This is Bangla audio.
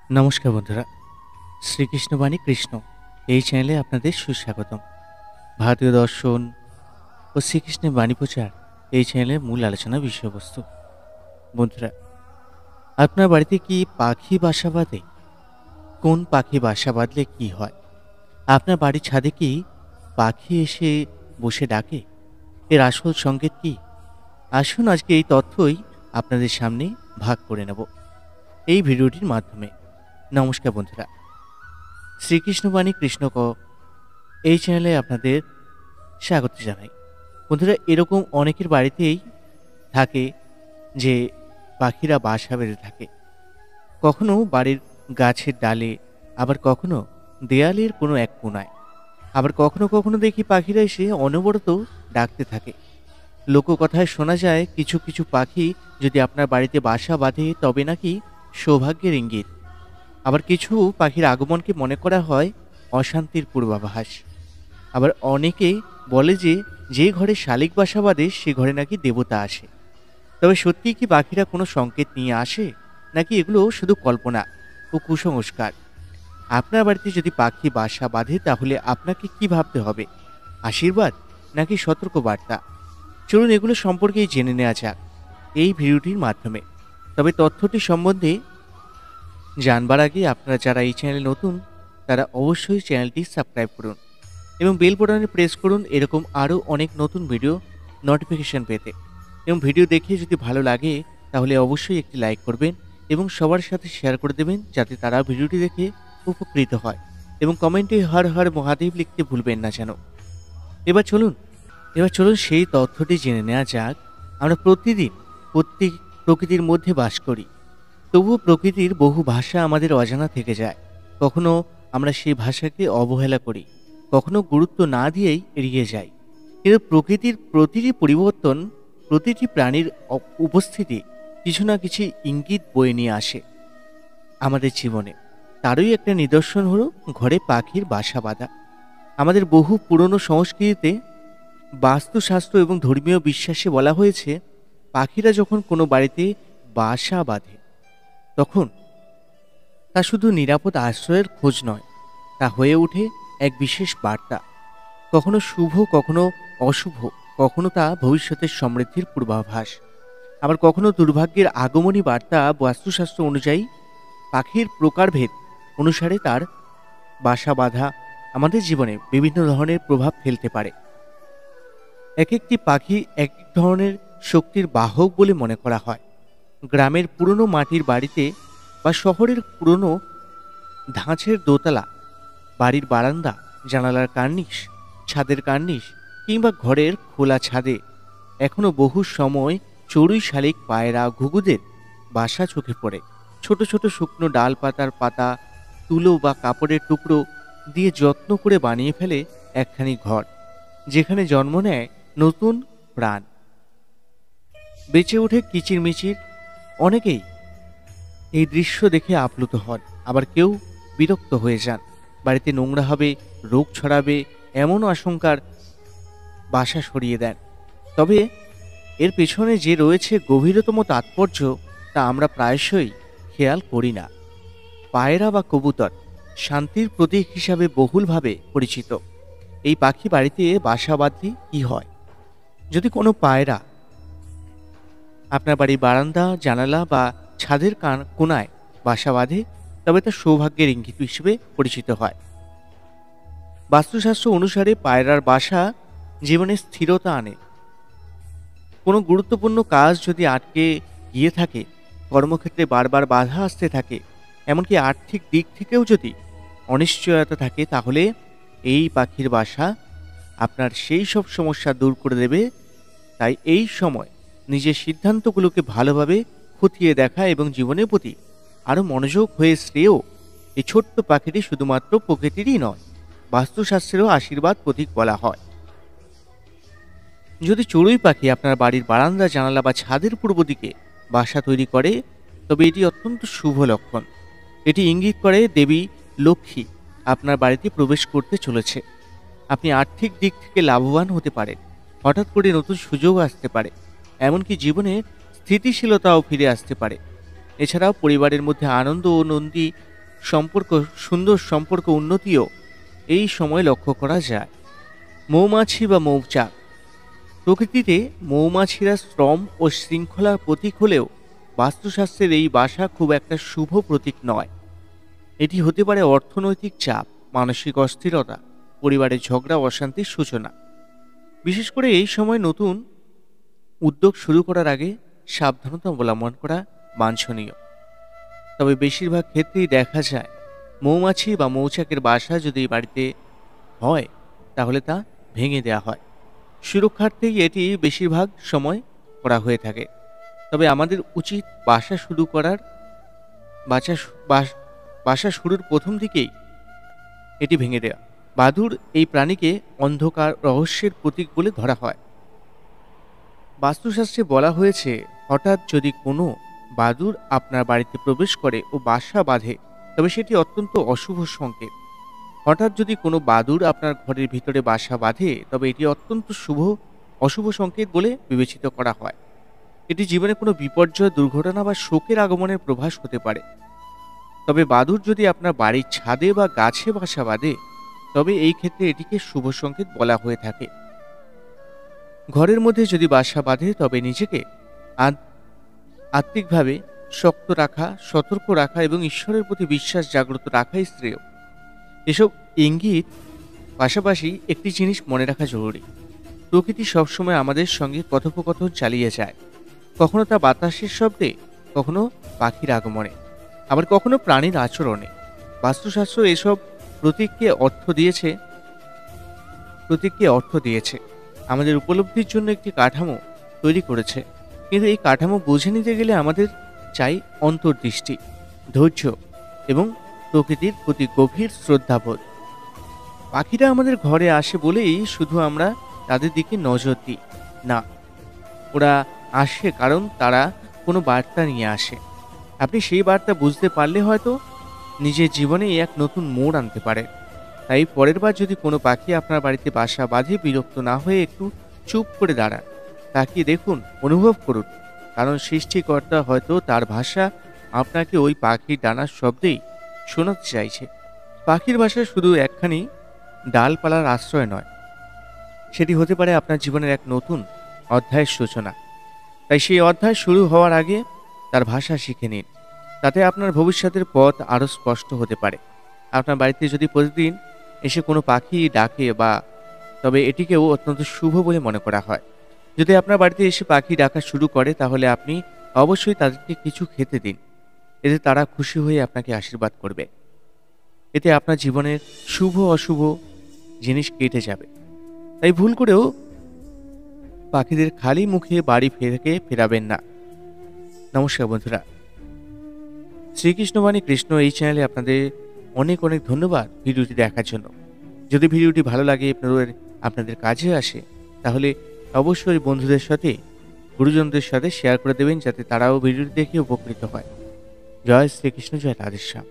নমস্কার বন্ধুরা, শ্রীকৃষ্ণ বাণী কৃষ্ণ এই চ্যানেলে আপনাদের সুস্বাগতম। ভারতীয় দর্শন ও শ্রীকৃষ্ণের বাণী প্রচার এই চ্যানেলের মূল আলোচনা বিষয়বস্তু। বন্ধুরা, আপনার বাড়িতে কি পাখি বাসা বাঁধে? কোন পাখি বাসা বাঁধলে কি হয়? আপনার বাড়ির ছাদে কি পাখি এসে বসে ডাকে? এর আসল সংকেত কি? আসুন আজকে এই তথ্যই আপনাদের সামনে ভাগ করে নেব এই ভিডিওটির মাধ্যমে। নমস্কার বন্ধুরা, শ্রীকৃষ্ণ বাণী কৃষ্ণ এই চ্যানেলে আপনাদের স্বাগত জানাই। বন্ধুরা, এরকম অনেকের বাড়িতেই থাকে যে পাখিরা বাসা বেঁধে থাকে, কখনো বাড়ির গাছের ডালে, আবার কখনো দেয়ালের কোনো এক কোণায়, আবার কখনো কখনো দেখি পাখিরা এসে অনবরত ডাকতে থাকে। লোককথায় শোনা যায় কিছু কিছু পাখি যদি আপনার বাড়িতে বাসা বাঁধে তবে নাকি সৌভাগ্যের ইঙ্গিত। আবার কিছু পাখির আগমনকে মনে করা হয় অশান্তির পূর্বাভাস। আবার অনেকে বলে যে যে ঘরে শালিক বাসা বাঁধে সে ঘরে নাকি দেবতা আসে। তবে সত্যি কি পাখিরা কোনো সংকেত নিয়ে আসে, নাকি এগুলো শুধু কল্পনা ও কুসংস্কার? আপনার বাড়িতে যদি পাখি বাসা বাঁধে তাহলে আপনাকে কি ভাবতে হবে? আশীর্বাদ নাকি সতর্ক বার্তা? চলুন এগুলো সম্পর্কেই জেনে নেওয়া যাক এই ভিডিওটির মাধ্যমে। তবে তথ্যটি সম্বন্ধে জানবার আগে আপনারা যারা এই চ্যানেলে নতুন তারা অবশ্যই চ্যানেলটি সাবস্ক্রাইব করুন এবং বেল বাটনে প্রেস করুন এরকম আরও অনেক নতুন ভিডিও নোটিফিকেশন পেতে। এবং ভিডিও দেখে যদি ভালো লাগে তাহলে অবশ্যই একটি লাইক করবেন এবং সবার সাথে শেয়ার করে দেবেন যাতে তারা ভিডিওটি দেখে উপকৃত হয়। এবং কমেন্টে হর হর মহাদেব লিখতে ভুলবেন না যেন। এবার চলুন সেই তথ্যটি জেনে নেওয়া যাক। আমরা প্রতিদিন প্রকৃতির মধ্যে বাস করি, তবুও প্রকৃতির বহু ভাষা আমাদের অজানা থেকে যায়। কখনো আমরা সেই ভাষাকে অবহেলা করি, কখনো গুরুত্ব না দিয়েই এড়িয়ে যাই। কিন্তু প্রকৃতির প্রতিটি পরিবর্তন, প্রতিটি প্রাণীর উপস্থিতি কিছু না কিছু ইঙ্গিত বয়ে নিয়ে আসে আমাদের জীবনে। তারই একটা নিদর্শন হলো ঘরে পাখির বাসা বাঁধা। আমাদের বহু পুরনো সংস্কৃতিতে, বাস্তুশাস্ত্র এবং ধর্মীয় বিশ্বাসে বলা হয়েছে পাখিরা যখন কোনো বাড়িতে বাসা বাঁধে তখন তা শুধু নিরাপদ আশ্রয়ের খোঁজ নয়, তা হয়ে ওঠে এক বিশেষ বার্তা। কখনো শুভ, কখনো অশুভ, কখনো তা ভবিষ্যতের সমৃদ্ধির পূর্বাভাস, আবার কখনো দুর্ভাগ্যের আগমনী বার্তা। বাস্তুশাস্ত্র অনুযায়ী পাখির প্রকারভেদ অনুসারে তার বাসা বাঁধা আমাদের জীবনে বিভিন্ন ধরনের প্রভাব ফেলতে পারে। এক একটি পাখি এক এক ধরনের শক্তির বাহক বলে মনে করা হয়। গ্রামের পুরনো মাটির বাড়িতে বা শহরের পুরনো ধাঁচের দোতলা, বাড়ির বারান্দা, জানালার কার্নিশ, ছাদের কার্নিশ কিংবা ঘরের খোলা ছাদে এখনো বহু সময় চড়ুই, শালিক, পায়রা, ঘুঘুদের বাসা চোখে পড়ে। ছোট ছোট শুকনো ডাল পাতার পাতা, তুলো বা কাপড়ের টুকরো দিয়ে যত্ন করে বানিয়ে ফেলে একখানি ঘর, যেখানে জন্ম নেয় নতুন প্রাণ, বেঁচে ওঠে কিচিরমিচির। অনেকেই এই দৃশ্য দেখে আপ্লুত হন, আবার কেউ বিরক্ত হয়ে যান। বাড়িতে নোংরা হবে, রোগ ছড়াবে এমন আশঙ্কার বাসা সরিয়ে দেন। তবে এর পেছনে যে রয়েছে গভীরতম তাৎপর্য তা আমরা প্রায়শই খেয়াল করি না। পায়রা বা কবুতর শান্তির প্রতীক হিসাবে বহুলভাবে পরিচিত। এই পাখি বাড়িতে বাসা বাঁধলে কি হয়? যদি কোনো পায়রা আপনার বাড়ির বারান্দা, জানালা বা ছাদের কোণায় বাসা বাঁধে তবে তা সৌভাগ্যের ইঙ্গিত হিসেবে পরিচিত হয়। বাস্তুশাস্ত্র অনুসারে পায়রার বাসা জীবনে স্থিরতা আনে। কোনো গুরুত্বপূর্ণ কাজ যদি আটকে গিয়ে থাকে, কর্মক্ষেত্রে বারবার বাধা আসতে থাকে, এমনকি আর্থিক দিক থেকেও যদি অনিশ্চয়তা থাকে, তাহলে এই পাখির বাসা আপনার সেই সব সমস্যা দূর করে দেবে। তাই এই সময় নিজের সিদ্ধান্তগুলোকে ভালোভাবে খতিয়ে দেখা এবং জীবনের প্রতি আরও মনোযোগ হয়ে শ্রেয়। এই ছোট্ট পাখিটি শুধুমাত্র প্রকৃতিরই নয়, বাস্তুশাস্ত্রেরও আশীর্বাদ প্রতীক বলা হয়। যদি চড়ুই পাখি আপনার বাড়ির বারান্দা, জানালা বা ছাদের পূর্ব দিকে বাসা তৈরি করে তবে এটি অত্যন্ত শুভ লক্ষণ। এটি ইঙ্গিত করে দেবী লক্ষ্মী আপনার বাড়িতে প্রবেশ করতে চলেছে। আপনি আর্থিক দিক থেকে লাভবান হতে পারেন, হঠাৎ করে নতুন সুযোগ আসতে পারে, এমনকি জীবনে স্থিতিশীলতাও ফিরে আসতে পারে। এছাড়াও পরিবারের মধ্যে আনন্দ ও সম্পর্ক সুন্দর সম্পর্ক উন্নতিও এই সময় লক্ষ্য করা যায়। মৌমাছি বা মৌচাক। প্রকৃতিতে মৌমাছিরা শ্রম ও শৃঙ্খলার প্রতীক হলেও বাস্তুশাস্ত্রের এই বাসা খুব একটা শুভ প্রতীক নয়। এটি হতে পারে অর্থনৈতিক চাপ, মানসিক অস্থিরতা, পরিবারের ঝগড়া, অশান্তির সূচনা। বিশেষ করে এই সময় নতুন উদ্যোগ শুরু করার আগে সাবধানতা অবলম্বন করা বাঞ্ছনীয়। তবে বেশিরভাগ ক্ষেত্রেই দেখা যায় মৌমাছি বা মৌচাকের বাসা যদি বাড়িতে হয় তাহলে তা ভেঙে দেওয়া হয়। সুরক্ষার্থেই এটি বেশিরভাগ সময় করা হয়ে থাকে। তবে আমাদের উচিত বাসা বাস- বাসা শুরুর প্রথম দিকেই এটি ভেঙে দেওয়া। বাদুড় এই প্রাণীকে অন্ধকার, রহস্যের প্রতীক বলে ধরা হয়। বাস্তুশাস্ত্রে বলা হয়েছে হঠাৎ যদি কোনো বাদুড় আপনার বাড়িতে প্রবেশ করে ও বাসা বাঁধে তবে সেটি অত্যন্ত অশুভ সংকেত। হঠাৎ যদি কোনো বাদুড় আপনার ঘরের ভিতরে বাসা বাঁধে তবে এটি অত্যন্ত অশুভ সংকেত বলে বিবেচিত করা হয়। এটি জীবনে কোনো বিপর্যয়, দুর্ঘটনা বা শোকের আগমনের প্রভাস হতে পারে। তবে বাদুড় যদি আপনার বাড়ির ছাদে বা গাছে বাসা বাঁধে তবে এই ক্ষেত্রে এটিকে শুভ সংকেত বলা হয়ে থাকে। ঘরের মধ্যে যদি বাসা বাঁধে তবে নিজেকে আত্মিকভাবে শক্ত রাখা, সতর্ক রাখা এবং ঈশ্বরের প্রতি বিশ্বাস জাগ্রত রাখাই শ্রেয়। এসব ইঙ্গিত পাশাপাশি একটি জিনিস মনে রাখা জরুরি, প্রকৃতি সবসময় আমাদের সঙ্গে কথোপকথন চালিয়ে যায়। কখনো তা বাতাসের শব্দে, কখনো পাখির আগমনে, আবার কখনো প্রাণীর আচরণে। বাস্তুশাস্ত্র এসব প্রতীককে অর্থ দিয়েছে, আমাদের উপলব্ধির জন্য একটি কাঠামো তৈরি করেছে। কিন্তু এই কাঠামো বুঝে নিতে গেলে আমাদের চাই অন্তর্দৃষ্টি, ধৈর্য এবং প্রকৃতির প্রতি গভীর শ্রদ্ধাবোধ। পাখিরা আমাদের ঘরে আসে বলেই শুধু আমরা তাদের দিকে নজর দিই না, ওরা আসে কারণ তারা কোনো বার্তা নিয়ে আসে। আপনি সেই বার্তা বুঝতে পারলে হয়তো নিজের জীবনে এক নতুন মোড় আনতে পারেন। তাই পরের বার যদি কোনো পাখি আপনার বাড়িতে বাসা বাঁধে বিরক্ত না হয়ে একটু চুপ করে দাঁড়ান, তাকিয়ে দেখুন, অনুভব করুন, কারণ সৃষ্টিকর্তা হয়তো তার ভাষা আপনাকে ওই পাখির ডানার শব্দেই শোনাতে চাইছে। পাখির ভাষা শুধু একখানি ডালপালার আশ্রয় নয়, সেটি হতে পারে আপনার জীবনের এক নতুন অধ্যায়ের সূচনা। তাই সেই অধ্যায় শুরু হওয়ার আগে তার ভাষা শিখে নিন, তাতে আপনার ভবিষ্যতের পথ আরও স্পষ্ট হতে পারে। আপনার বাড়িতে যদি প্রতিদিন এসে কোনো পাখি ডাকে তবে এটিকেও অত্যন্ত শুভ বলে মনে করা হয়। যদি আপনার বাড়িতে এসে পাখি ডাকা শুরু করে তাহলে আপনি অবশ্যই তাদেরকে কিছু খেতে দিন, এতে তারা খুশি হয়ে আপনাকে আশীর্বাদ করবে। এতে আপনার জীবনের শুভ অশুভ জিনিস কেটে যাবে। তাই ভুল করেও পাখিদের খালি মুখে বাড়ি ফেরাবেন না। নমস্কার বন্ধুরা, শ্রীকৃষ্ণবাণী কৃষ্ণ এই চ্যানেলে আপনাদের অনেক অনেক ধন্যবাদ ভিডিওটি দেখার জন্য। যদি ভিডিওটি ভালো লাগে, আপনাদের কাজে আসে, তাহলে অবশ্যই বন্ধুদের সাথে, গুরুজনদের সাথে শেয়ার করে দেবেন, যাতে তারাও ভিডিওটি দেখে উপকৃত হয়। জয় শ্রীকৃষ্ণ, জয় রাধেশ্যাম।